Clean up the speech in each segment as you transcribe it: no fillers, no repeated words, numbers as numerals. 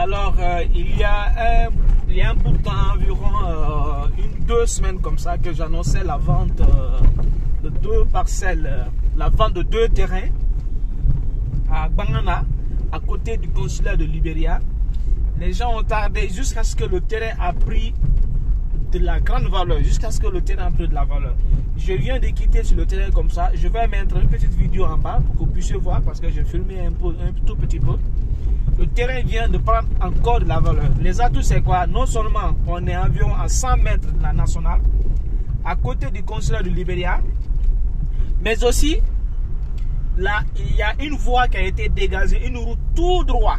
Alors, il y a un bout de temps, environ 2 semaines comme ça, que j'annonçais la vente de 2 parcelles, la vente de 2 terrains à Bangana, à côté du consulat de Libéria. Les gens ont tardé jusqu'à ce que le terrain a pris de la grande valeur, jusqu'à ce que le terrain a pris de la valeur. Je viens de quitter sur le terrain comme ça. Je vais mettre une petite vidéo en bas pour que vous puissiez voir, parce que j'ai filmé un tout petit peu. Le terrain vient de prendre encore de la valeur. Les atouts, c'est quoi? Non seulement on est environ à 100 mètres de la nationale, à côté du consulat de Libéria, mais aussi là, il y a une voie qui a été dégagée, une route tout droit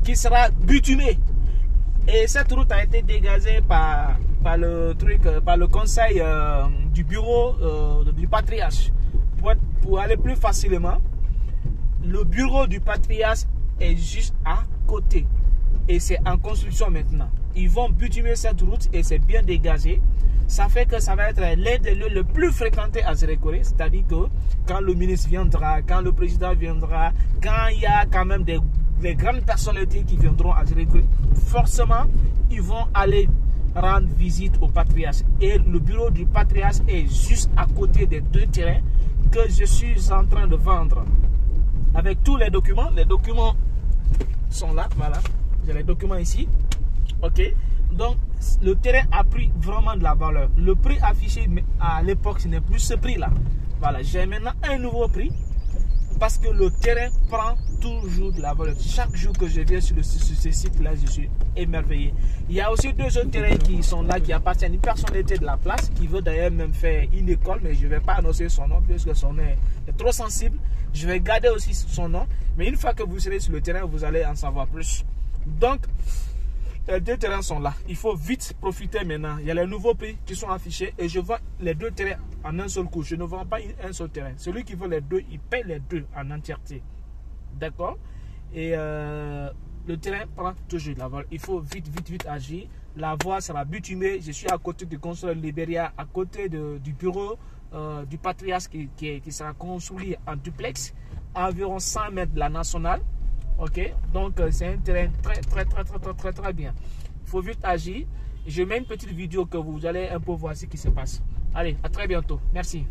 qui sera bitumée. Et cette route a été dégagée par le conseil du bureau du patriarche. Pour aller plus facilement, le bureau du patriarche est juste à côté. Et c'est en construction maintenant. Ils vont bitumer cette route et c'est bien dégagé. Ça fait que ça va être l'un des lieux les plus fréquentés à Zérékoré. C'est-à-dire que quand le ministre viendra, quand le président viendra, quand il y a quand même des grandes personnalités qui viendront à Zérékoré, forcément, ils vont aller rendre visite au patriarche. Et le bureau du patriarche est juste à côté des 2 terrains que je suis en train de vendre. Avec tous les documents. Les documents sont là, voilà. J'ai les documents ici. Ok. Donc, le terrain a pris vraiment de la valeur. Le prix affiché à l'époque, ce n'est plus ce prix-là. Voilà, j'ai maintenant un nouveau prix. Parce que le terrain prend toujours de la valeur. Chaque jour que je viens sur ce site-là, je suis émerveillé. Il y a aussi 2 autres terrains qui sont là, qui appartiennent à une personnalité de la place, qui veut d'ailleurs même faire une école, mais je ne vais pas annoncer son nom, puisque son nom est trop sensible. Je vais garder aussi son nom. Mais une fois que vous serez sur le terrain, vous allez en savoir plus. Donc, les 2 terrains sont là. Il faut vite profiter maintenant. Il y a les nouveaux prix qui sont affichés et je vends les 2 terrains en un seul coup. Je ne vends pas un seul terrain. Celui qui veut les 2, il paye les 2 en entièreté. D'accord? Et le terrain prend toujours de la valeur. Il faut vite agir. La voie sera bitumée. Je suis à côté du consulat de Libéria, à côté du bureau du patriarche qui sera construit en duplex, à environ 100 mètres de la nationale. Ok, donc c'est un terrain très bien. Il faut vite agir. Je mets une petite vidéo que vous allez un peu voir ce qui se passe. Allez, à très bientôt. Merci.